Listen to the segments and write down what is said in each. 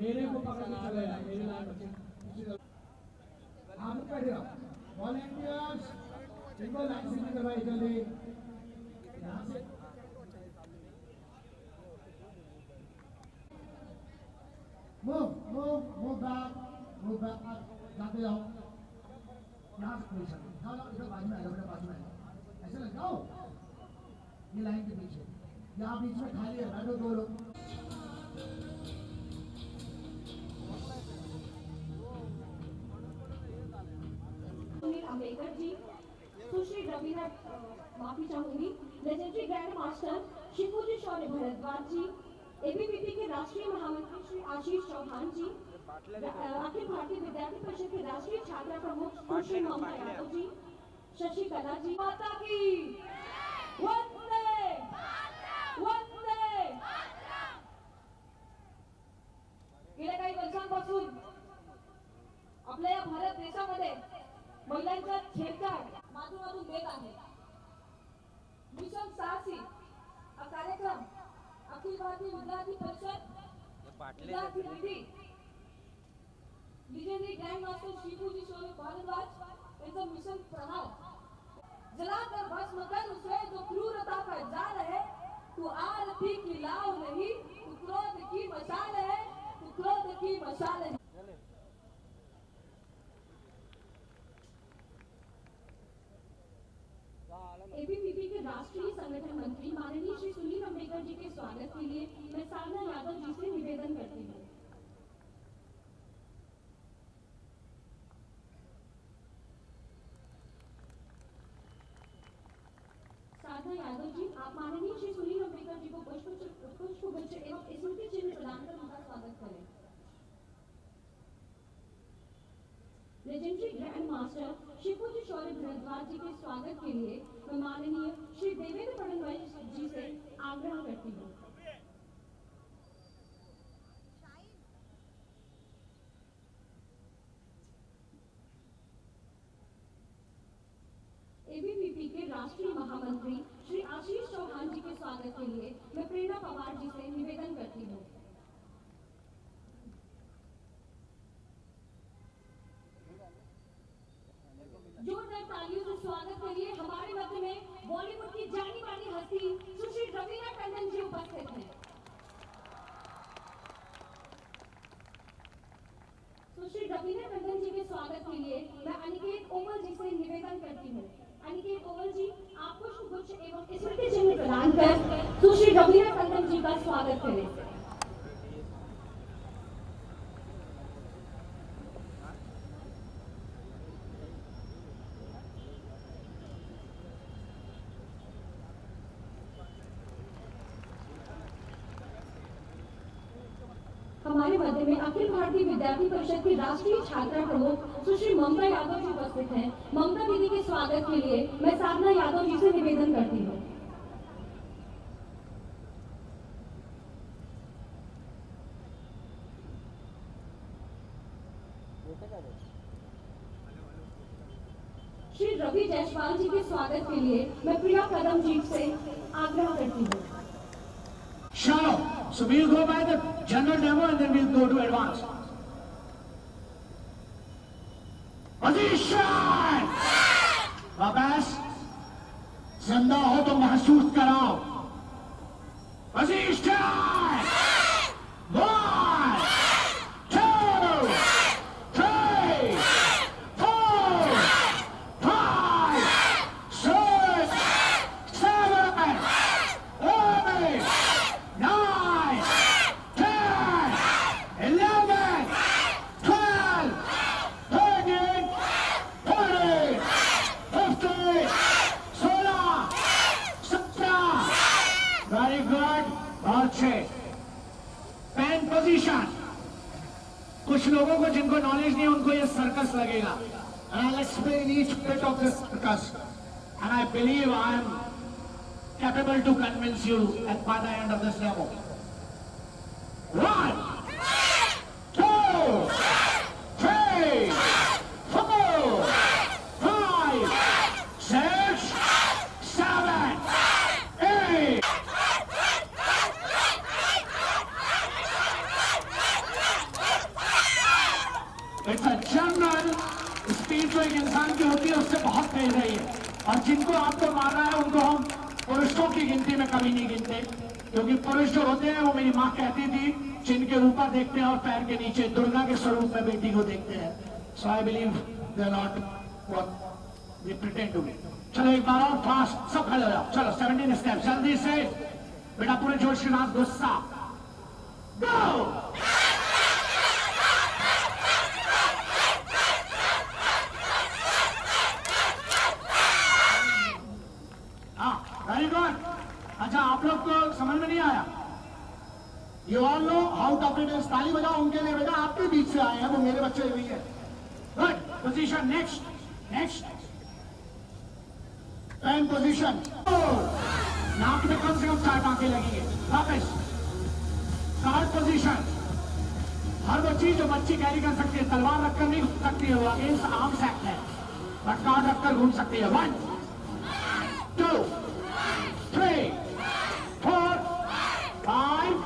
मेरे को पकड़ के चले यार, मेरे लायक बच्चे आप बैठ जाओ। वॉलंटियर्स इनको लाइन से करवाइए जल्दी। यहाँ से मूव बैक जाते जाओ। यहाँ से कोई चलो जाओ इधर बाजू में आ जाओ, बाजू में ऐसे लग जाओ ये लाइन के पीछे। यहाँ बीच में खाली है, बैठो दो लोग। अम्बेडकर जी, सुश्री रवीना माफी चाहूंगी, लेजेंडरी ग्रैंड मास्टर शिवजी शौर्य भारद्वाज जी, एबीवीपी के राष्ट्रीय महामंत्री श्री आशीष चौहान जी, अखिल भारतीय विद्यार्थी परिषद के राष्ट्रीय छात्रा प्रमुख सुश्री ममता यादव जी, शशि कला जी, माता की वंदे वंदे। गेल्या काही वर्षांपासून आपल्या या भारत देशामध्ये महिलांचा छेडछाड माध्यमातून देत आहे। मिशन साहसी हा कार्यक्रम अखिल भारतीय विद्यार्थी परिषद विद्यार्थी निधी लिजेंडरी ग्रैंड मास्टर शिवजी शौर्य भारद्वाज यांचं मिशन प्रहार जलाकर भस्म कर उसे जो क्रूरता का जाल है। तू आरती की लाव नहीं, तू क्रोध की मशाल है, तू क्रोध की मशाल है। एबीवीपी के राष्ट्रीय संगठन मंत्री माननीय श्री सुनील अम्बेडकर जी के स्वागत के लिए मैं साधना यादव जी से निवेदन करती हूँ। साधना यादव जी, आप माननीय श्री सुनील अम्बेडकर जी को पुष्पगुच्छ एवं स्मृति चिन्ह प्रदान कर उनका स्वागत करें। लेजेंडरी ग्रैंड मास्टर शिवजी शौर्य भारद्वाज जी के स्वागत के लिए मैं माननीय श्री देवेंद्र फडणवीस जी से आग्रह करती हूँ। एबीवीपी के राष्ट्रीय महामंत्री श्री आशीष चौहान जी के स्वागत के लिए मैं प्रेरणा पवार जी से निवेदन करती हूँ। जोरदार तालियों से स्वागत करिए। हमारे मध्य में बॉलीवुड की जानी मानी हस्ती सुश्री रवीना टंडन जी उपस्थित हैं। सुश्री रवीना टंडन जी के स्वागत के लिए मैं अनिकेत ओवल जी से निवेदन करती हूँ। अनिकेत ओवल जी, आप पुष्पगुच्छ एवं स्मृति चिन्ह प्रदान कर सुश्री रवीना टंडन जी का स्वागत करें। हमारे मध्य में अखिल भारतीय विद्यार्थी परिषद की राष्ट्रीय छात्रा प्रमुख सुश्री ममता यादव जी उपस्थित हैं। ममता दीदी के स्वागत के लिए मैं साधना यादव जी से निवेदन करती हूँ। श्री रवि जायसवाल जी के स्वागत के लिए मैं प्रिया कदम जी से आग्रह करती हूँ। Shallow. So we'll go by the general demo and then we'll go to advanced. Position! वापस जिंदा हो तो महसूस कराओ। Position! 1, 2, 3, 4, 5, 6, 7, 8, 9, 10, 11, 12, 13, 14, 15, 16, 17. Very good. बहुत अच्छे. Pen position. कुछ लोगों को जिनको नॉलेज नहीं है उनको ये सर्कस लगेगा. And I'll explain each bit of this circus. And I believe I am capable to convince you at by the end of this demo. 1, 2, 3, 4, 5, 6, 7, 8. की गिनती में कभी नहीं गिनते, क्योंकि पुरुष जो होते हैं वो मेरी माँ कहती थी चिन्ह के ऊपर देखते हैं और पैर के नीचे दुर्गा के स्वरूप में बेटी को देखते हैं. So I believe they are not what they pretend to be. चलो एक बार और फास्ट सब खड़े हो जाओ. चलो 17 स्टेप जल्दी से बेटा, पूरे जोश के साथ गुस्सा. गो. Very good. अच्छा, आप लोग को समझ में नहीं आया? You all know how tough it is. ताली बजाओ उनके लिए बेटा, आपके बीच से आए हैं, वो मेरे बच्चे भी हैं. Good. Position. Next next. Pen position. नाक में कम से कम 4 टांके लगेंगे. वापस. Card position. हर वो चीज जो बच्ची कैरी कर सकती है, तलवार रखकर नहीं घूम सकती है, वो अगेंस्ट आर्म्स एक्ट है, बट कार्ड रखकर घूम सकती है. 1 2 3 4 5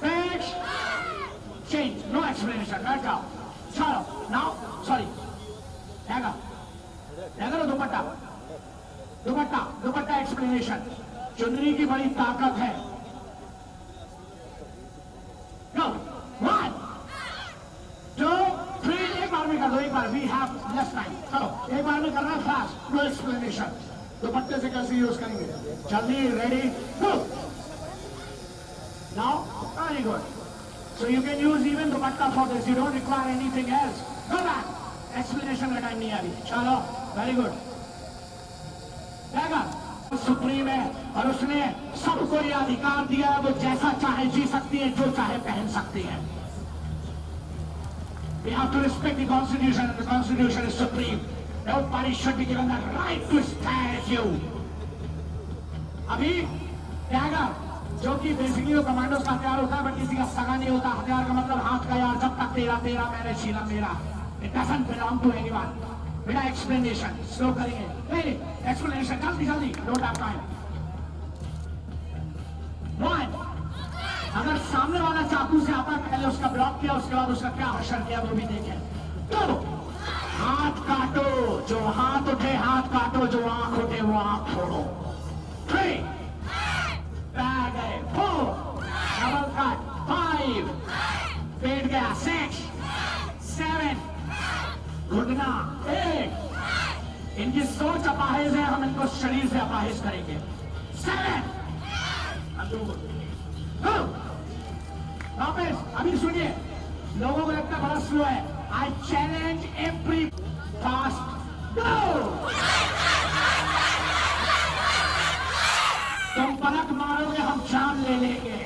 6. Change. No explanation. बैठ जाओ. चलो. Now, sorry. लगा लो दुपट्टा. दुपट्टा. दुपट्टा एक्सप्लेनेशन. चुनरी की बड़ी ताकत है. Go. 1 2 3. एक बार में कर दो. एक बार. We have less time. चलो. एक बार में करना फास्ट. No explanation. दुपट्टे से कैसे यूज करेंगे? जल्दी. Ready. Go. Now, very good. So you can use even dupatta for this. You don't require anything else. Go back. Explanation का टाइम नहीं आ रही. चलो. Very good. सुप्रीम है और उसने सबको ये अधिकार दिया है, वो जैसा चाहे जी सकती है, जो चाहे पहन सकती है. We have to respect the Constitution, and the Constitution is supreme. Nobody should be given the right to stare at you. अभी त्यागर जो कि बेसिकली वो कमांडोज का हथियार होता है, बट किसी का सगा नहीं होता. हथियार का मतलब हाथ का यार, जब तक तेरा तेरा मैंने शीला मेरा. It doesn't belong to anyone. बेटा एक्सप्लेनेशन स्लो करेंगे. नहीं एक्सप्लेनेशन जल्दी जल्दी. Don't have time. 1. अगर सामने वाला चाकू से आता, पहले उसका ब्लॉक किया, उसके बाद उसका क्या हशर किया वो भी देखें. 2. हाथ काटो. जो हाथ उठे हाथ काटो, जो आंख उठे वो आंख छोड़ो. 3. बैग है. 4. Double cut. 5. पेट गया. 6 7. घुटना. 8. इनकी सोच अपाहिज है, हम इनको शरीर से अपाहिज करेंगे. 7. वापस. अभी सुनिए, लोगों को लगता बड़ा स्लो है. I challenge every. फास्ट. गो. तुम पलक मारोगे, हम जान ले लेंगे.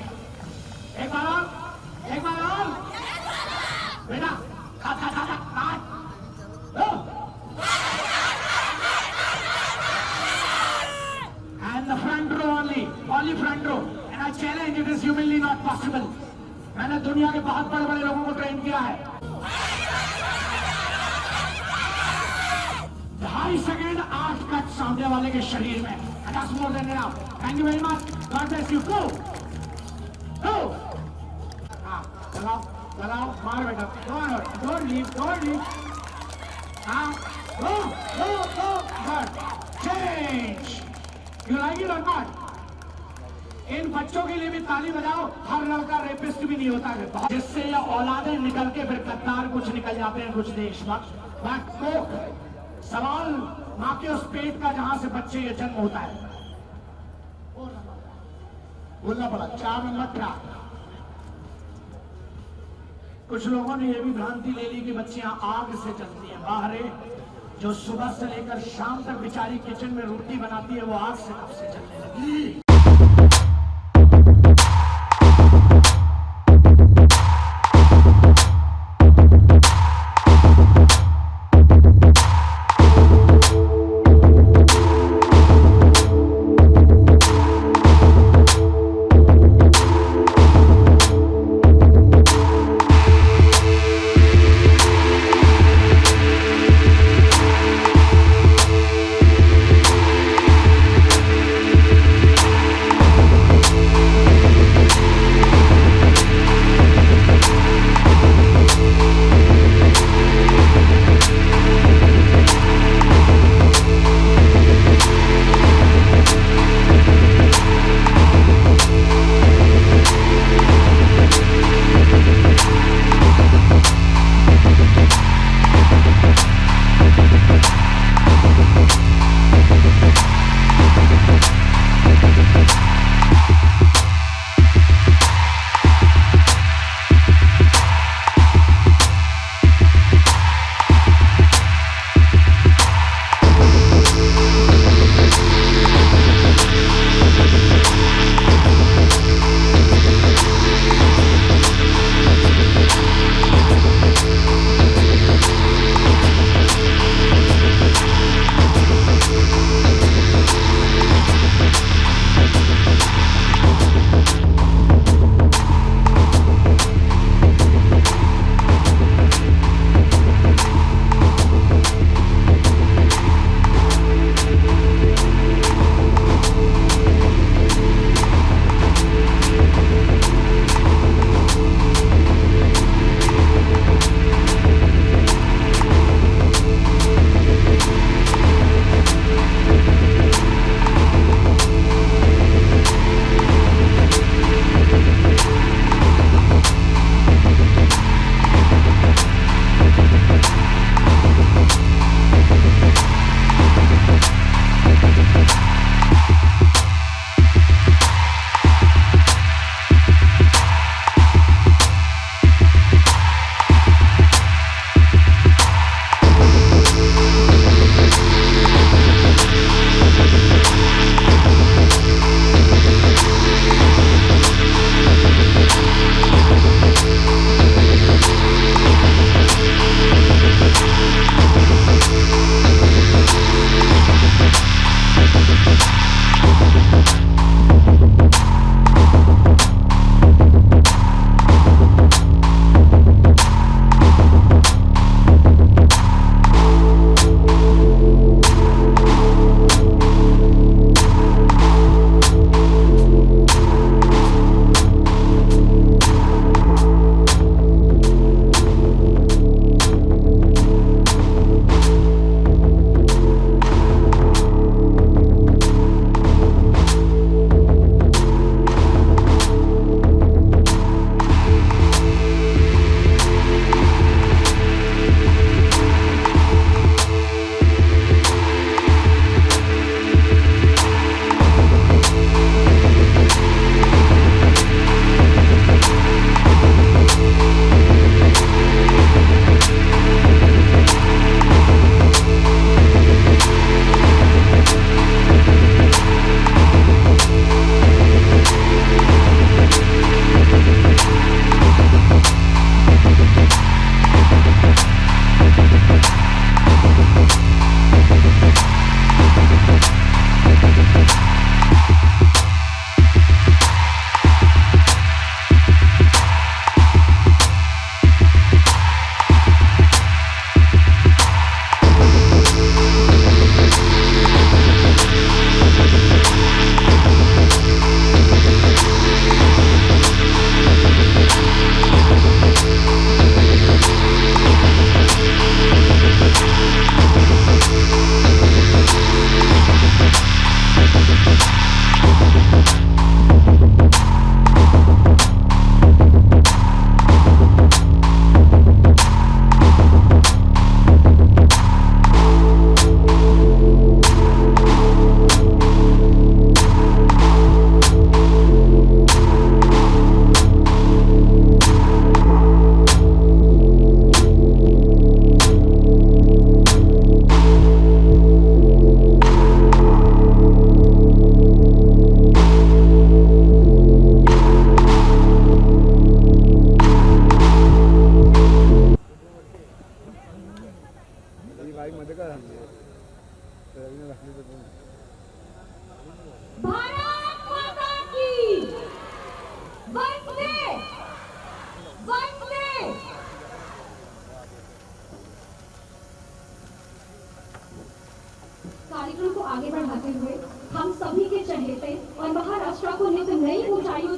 एक बार और. एक बार और. बेटा काट काट काट काट. And the front row only front row. And I challenge, it is humanly not possible. मैंने दुनिया के बहुत बड़े बड़े लोगों को ट्रेन किया है. 2.5 सेकेंड 8 कट सामने वाले के शरीर में. And that's more than enough. Thank you very much. God bless you. Go. Go. हाँ, चलाओ चलाओ. मार बेटा. Don't leave. हाँ. Go. Good. Change. You like it or not? इन बच्चों के लिए भी ताली बजाओ. हर लड़का रेपिस्ट भी नहीं होता है, जिससे ये औलादें निकल के फिर गद्दार कुछ निकल जाते हैं, कुछ देशभक्त. सवाल माँ के उस पेट का जहां से बच्चे ये जन्म होता है. बोलना पड़ा. 4 नंबर ट्रैक. कुछ लोगों ने यह भी भ्रांति ले ली कि बच्चियां आग से चलती हैं. बाहर जो सुबह से लेकर शाम तक बेचारी किचन में रोटी बनाती है, वो आग से कब से चलने लगी.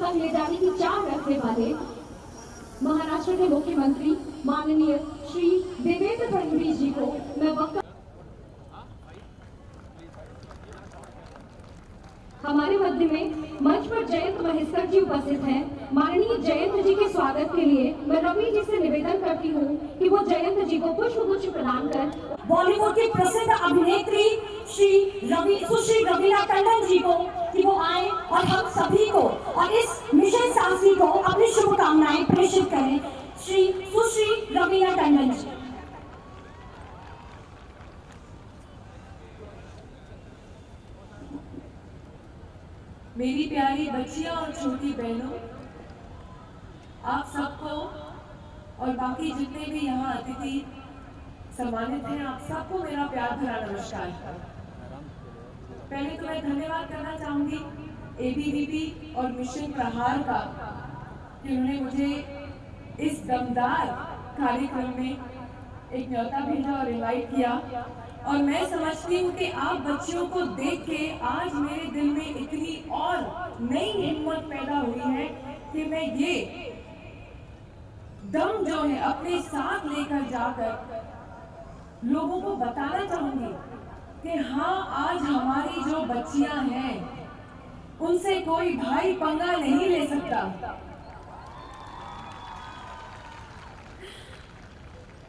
तक ले जाने की चाह रखने वाले महाराष्ट्र के मुख्यमंत्री माननीय श्री देवेंद्र फडणवीस जी को मैं वक्त हमारे मध्य में मंच पर जयंत महेश्वर जी उपस्थित हैं। माननीय जयंत जी के स्वागत के लिए मैं रवि जी से निवेदन करती हूँ कि वो जयंत जी को पुष्पगुच्छ प्रदान कर बॉलीवुड की प्रसिद्ध अभिनेत्री सुश्री रवीना टंडन जी को कि वो आए और हम सभी को और इस मिशन साहसी को अपनी शुभकामनाएं प्रेषित करें। सुश्री रवीना टंडन जी। मेरी प्यारी बच्चियां और छोटी बहनों, आप सबको और बाकी जितने भी यहाँ अतिथि सम्मानित हैं, आप सबको मेरा प्यार भरा नमस्कार। पहले तो मैं धन्यवाद करना चाहूंगी एबीवीपी और मिशन प्रहार का कि उन्होंने मुझे इस दमदार कार्यक्रम में एक न्योता भेजा और इनवाइट किया। और मैं समझती हूँ कि आप बच्चियों को देख के आज मेरे दिल में इतनी और नई हिम्मत पैदा हुई है कि मैं ये दम जो है अपने साथ लेकर जाकर लोगों को बताना चाहूंगी कि हाँ, आज हमारी जो बच्चियां हैं उनसे कोई भाई पंगा नहीं ले सकता।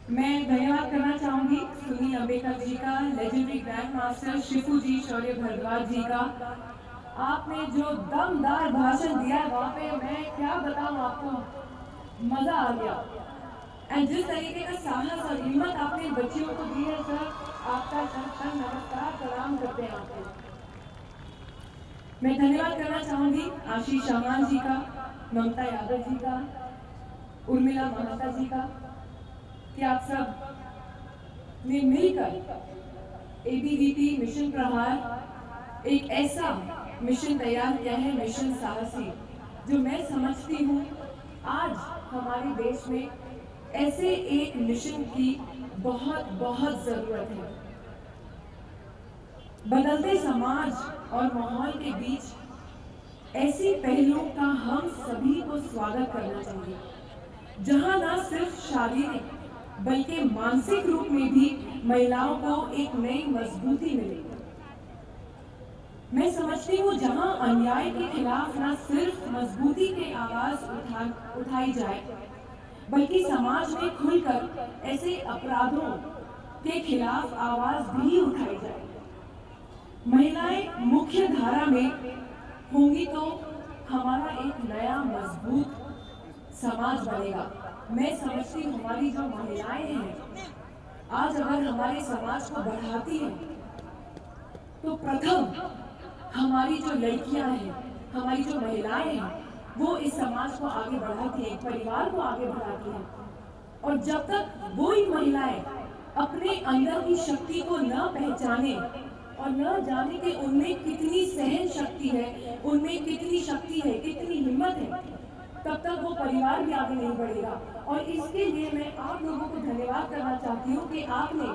मैं धन्यवाद करना चाहूंगी सुनील अंबेकर जी का, लेजेंडरी ग्रैंड मास्टर शिफू जी शौर्य भारद्वाज जी का। आपने जो दमदार भाषण दिया है वहां पे मैं क्या बताऊं आपको, मजा आ गया। एंड जिस तरीके का साहस और हिम्मत आपने बच्चियों को दी है सर, आपका सर नमस्कार प्रणाम करते हैं आपको। मैं धन्यवाद करना चाहूंगी आशीष चौहान जी का, ममता यादव जी का, उर्मिला महता जी का कि आप सब ने मिलकर एबीवीपी मिशन प्रहार एक ऐसा मिशन तैयार किया है, मिशन साहसी, जो मैं समझती हूँ आज हमारे देश में ऐसे एक मिशन की बहुत बहुत जरूरत है। बदलते समाज और माहौल के बीच ऐसी पहलों का हम सभी को स्वागत करना चाहिए, जहां न सिर्फ शारीरिक बल्कि मानसिक रूप में भी महिलाओं को एक नई मजबूती मिले। मैं समझती हूँ जहां अन्याय के खिलाफ न सिर्फ मजबूती के आवाज उठाई जाए, बल्कि समाज में खुलकर ऐसे अपराधों के खिलाफ आवाज भी उठाई जाए। महिलाएं मुख्य धारा में होंगी तो हमारा एक नया मजबूत समाज बनेगा। मैं समझती हूँ हमारी जो महिलाएं हैं आज अगर हमारे समाज को बढ़ाती हैं तो प्रथम हमारी जो लड़कियां हैं, हमारी जो महिलाएं हैं, वो इस समाज को आगे बढ़ाती हैं, परिवार को आगे बढ़ाती हैं। और जब तक वो ही महिलाएं अपने अंदर की शक्ति को न पहचाने और न जाने कि उनमें कितनी सहन शक्ति है, उनमें कितनी शक्ति है, कितनी हिम्मत है, तब तक वो परिवार भी आगे नहीं बढ़ेगा। और इसके लिए मैं आप लोगों को धन्यवाद करना चाहती हूँ कि आपने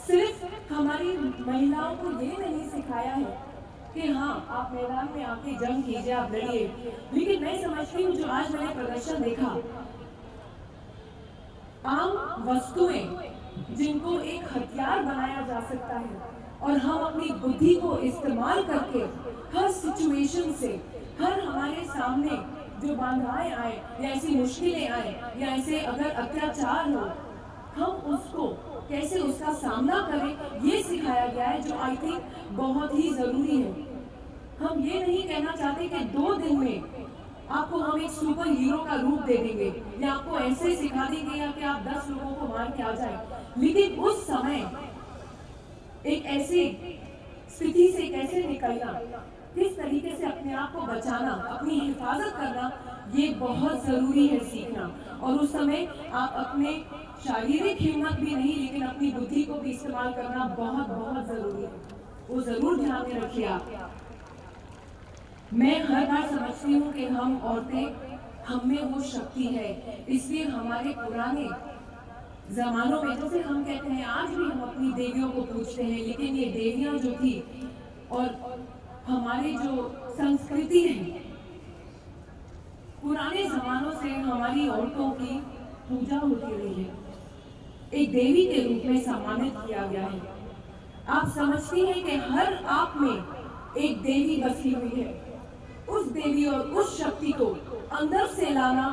सिर्फ हमारी महिलाओं को ये नहीं सिखाया है कि हाँ, आप मैदान में आके जंग कीजिए, आप लड़िए, लेकिन मैं समझती हूँ जो आज मैंने प्रदर्शन देखा, आम वस्तुएं जिनको एक हथियार बनाया जा सकता है और हम अपनी बुद्धि को इस्तेमाल करके हर सिचुएशन से, हर हमारे सामने जो बाधाएं आए या ऐसी मुश्किलें आए या ऐसे अगर अत्याचार हो, हम उसको कैसे उसका सामना करें, ये सिखाया गया है, जो आई थिंक बहुत ही जरूरी है। हम ये नहीं कहना चाहते कि 2 दिन में आपको हम एक सुपर हीरो का रूप दे देंगे या आपको ऐसे सिखा देंगे या कि आप 10 लोगों को मार के आ जाए, लेकिन उस समय एक ऐसी स्थिति से कैसे निकलना, किस तरीके से अपने आप को बचाना, अपनी हिफाजत करना, ये बहुत जरूरी है सीखना। और उस समय आप अपने शारीरिक हिम्मत भी नहीं, लेकिन अपनी बुद्धि को भी इस्तेमाल करना बहुत बहुत जरूरी है, वो जरूर ध्यान में रखिए आप। मैं हर बार समझती हूँ कि हम औरतें, हम में वो शक्ति है, इसलिए हमारे पुराने जमानों में, जैसे हम कहते हैं आज भी हम अपनी देवियों को पूजते हैं, लेकिन ये देवियां जो थी और हमारी जो संस्कृति है, ज़मानों से हमारी औरतों की पूजा होती रही है, एक देवी के रूप में सम्मानित किया गया है। आप समझती हैं कि हर आप में एक देवी बसी हुई है। उस देवी और उस शक्ति को अंदर से लाना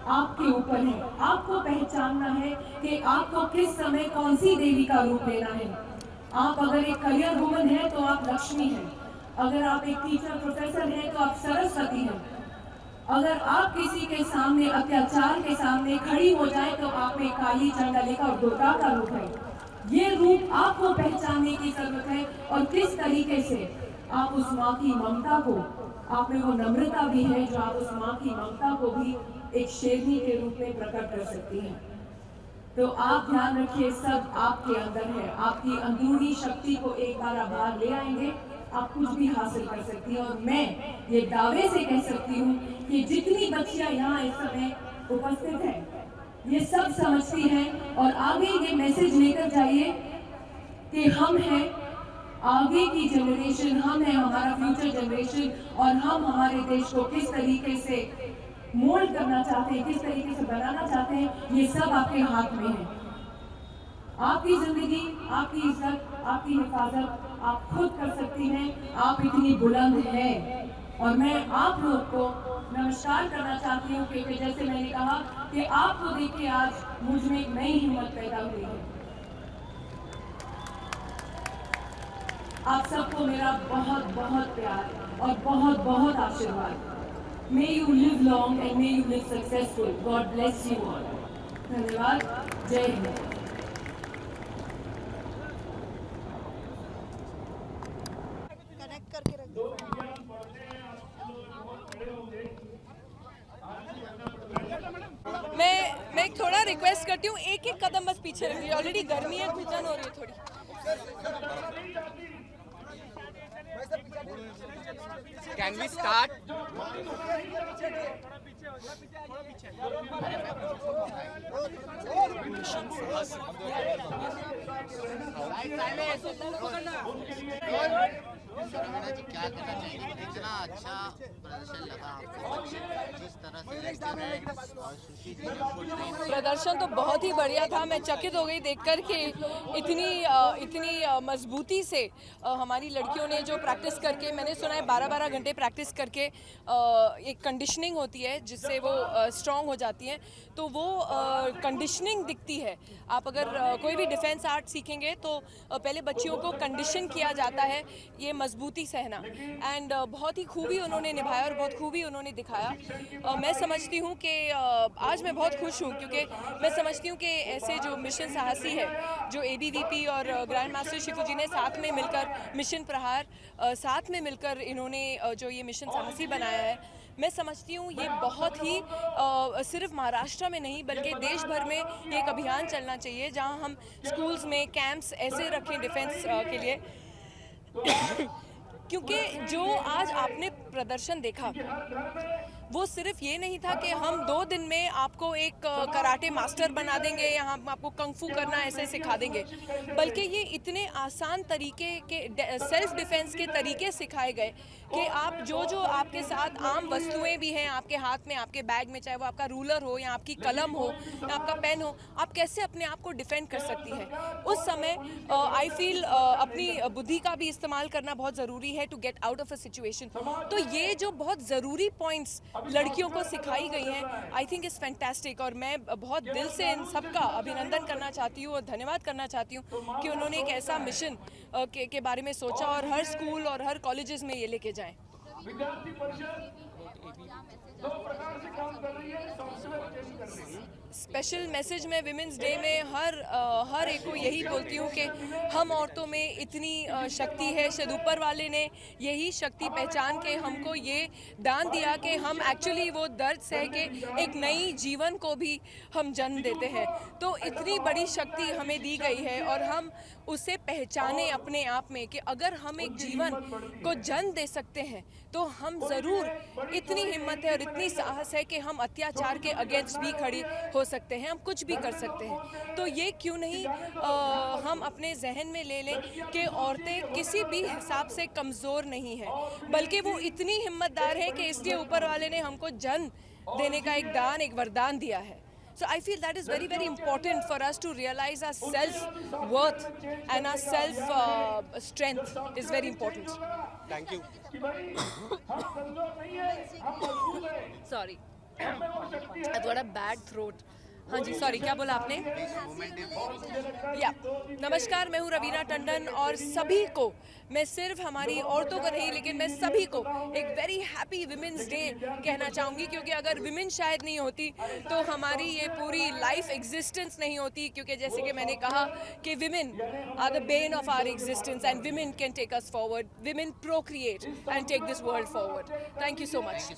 आपके ऊपर है। आपको पहचानना है कि आपको किस समय कौन सी देवी का रूप लेना है। आप अगर एक करियर वुमन है तो आप लक्ष्मी हैं। अगर आप एक टीचर प्रोफेसर हैं तो आप सरस्वती हैं। अगर आप किसी के सामने अत्याचार के सामने खड़ी हो जाए तो आप में काली, चंडलिका और दुर्गा का रूप है। ये रूप आपको पहचानने की जरूरत है और किस तरीके से आप उस माँ की ममता को, आप में वो नम्रता भी है जो आप उस माँ की ममता को भी एक शेरनी के रूप में प्रकट कर सकती हैं। तो आप ध्यान रखिए, सब आपके अंदर है। आपकी अंदरूनी शक्ति को एक बार आप बाहर ले आएंगे, आप कुछ भी हासिल कर सकती हैं। और मैं ये दावे से कह सकती हूँ कि जितनी बच्चियाँ यहाँ इस समय उपस्थित हैं, ये सब समझती हैं और आगे ये मैसेज लेकर जाइए कि हम हैं आगे की जनरेशन, हम हैं हमारा फ्यूचर जनरेशन और हम हमारे देश को किस तरीके से मोल्ड करना चाहते हैं, किस तरीके से बनाना चाहते हैं, ये सब आपके हाथ में है। आपकी जिंदगी, आपकी इज्जत, आपकी हिफाजत आप खुद कर सकती हैं। आप इतनी बुलंद हैं और मैं आप लोग को नमस्कार करना चाहती हूँ क्योंकि जैसे मैंने कहा कि आपको देख के आज मुझ में एक नई हिम्मत पैदा हुई है। आप सबको मेरा बहुत बहुत प्यार और बहुत बहुत आशीर्वाद। May you live long and may you live successful. God bless you all. धन्यवाद। जय हिंद। मैं थोड़ा रिक्वेस्ट करती हूँ, एक एक कदम बस पीछे रखिए। ऑलरेडी गर्मी है, घुटन हो रही है थोड़ी। Can we start? जी क्या कहना चाहिए? इतना अच्छा प्रदर्शन लगा आपको, जिस तरह से और सुशी जी प्रदर्शन तो बहुत ही बढ़िया था। मैं चकित हो गई देखकर कि इतनी मजबूती से हमारी लड़कियों ने जो प्रैक्टिस करके, मैंने सुना है 12-12 घंटे प्रैक्टिस करके एक कंडीशनिंग होती है जिससे वो स्ट्रॉन्ग हो जाती हैं, तो वो कंडीशनिंग दिखती है। आप अगर कोई भी डिफेंस आर्ट सीखेंगे तो पहले बच्चियों को कंडीशन किया जाता है ये मजबूती सहना, एंड बहुत ही खूबी उन्होंने निभाया और बहुत खूबी उन्होंने दिखाया। मैं समझती हूँ कि आज मैं बहुत खुश हूँ क्योंकि मैं समझती हूँ कि ऐसे जो मिशन साहसी है, जो ABVP और ग्रैंड मास्टर शिफू जी ने साथ में मिलकर, मिशन प्रहार साथ में मिलकर इन्होंने जो ये मिशन साहसी बनाया है, मैं समझती हूँ ये बहुत ही सिर्फ महाराष्ट्र में नहीं बल्कि देश भर में ये एक अभियान चलना चाहिए जहाँ हम स्कूल्स में कैंप्स ऐसे रखें डिफेंस के लिए क्योंकि जो आज आपने प्रदर्शन देखा वो सिर्फ ये नहीं था कि हम 2 दिन में आपको एक कराटे मास्टर बना देंगे या हम आपको कंगफू करना ऐसे सिखा देंगे, बल्कि ये इतने आसान तरीके के सेल्फ डिफेंस के तरीके सिखाए गए कि आप जो आपके साथ आम वस्तुएं भी हैं आपके हाथ में, आपके बैग में, चाहे वो आपका रूलर हो या आपकी कलम हो या आपका पेन हो, आप कैसे अपने आप को डिफेंड कर सकती है। उस समय आई फील अपनी बुद्धि का भी इस्तेमाल करना बहुत ज़रूरी है to get out of a situation. तो ये जो बहुत ज़रूरी पॉइंट्स लड़कियों को सिखाई गई हैं, आई थिंक इज़ फैंटास्टिक और मैं बहुत दिल से इन सब का अभिनंदन करना चाहती हूँ और धन्यवाद करना चाहती हूँ कि उन्होंने एक ऐसा मिशन के बारे में सोचा और हर स्कूल और हर कॉलेजेस में ये लेके जाएं। विद्यार्थी परिषद 2 प्रकार से काम कर रही है, सॉफ्टवेयर चेंज कर रही है। स्पेशल मैसेज में विमेंस डे में हर एक को यही बोलती हूँ कि हम औरतों में इतनी शक्ति है, शायद ऊपर वाले ने यही शक्ति पहचान के हमको ये दान दिया कि हम एक्चुअली वो दर्द सह के एक नई जीवन को भी हम जन्म देते हैं। तो इतनी बड़ी शक्ति हमें दी गई है और हम उसे पहचाने अपने आप में कि अगर हम एक जीवन को जन्म दे सकते हैं तो हम ज़रूर, इतनी हिम्मत है और इतनी साहस है कि हम अत्याचार के अगेंस्ट भी खड़ी हो सकते हैं, हम कुछ भी कर सकते हैं। तो ये क्यों नहीं हम अपने जहन में ले लें कि औरतें किसी भी हिसाब से कमज़ोर नहीं हैं, बल्कि वो इतनी हिम्मतदार हैं कि इसलिए ऊपर वाले ने हमको जन्म देने का एक दान, एक वरदान दिया है. So I feel that is very, very important for us to realize our self-worth and our self-strength is very important. Thank you. Sorry. I've got a bad throat. हाँ जी, सॉरी, क्या बोला आपने? या नमस्कार, मैं हूँ रवीना टंडन और सभी को, मैं सिर्फ हमारी औरतों को नहीं लेकिन मैं सभी को एक वेरी हैप्पी विमेंस डे कहना चाहूँगी, क्योंकि अगर विमेन शायद नहीं होती तो हमारी ये पूरी लाइफ एग्जिस्टेंस नहीं होती, क्योंकि जैसे कि मैंने कहा कि women are the bane of our existence and women can take us forward, women procreate and take this world forward. Thank you so much.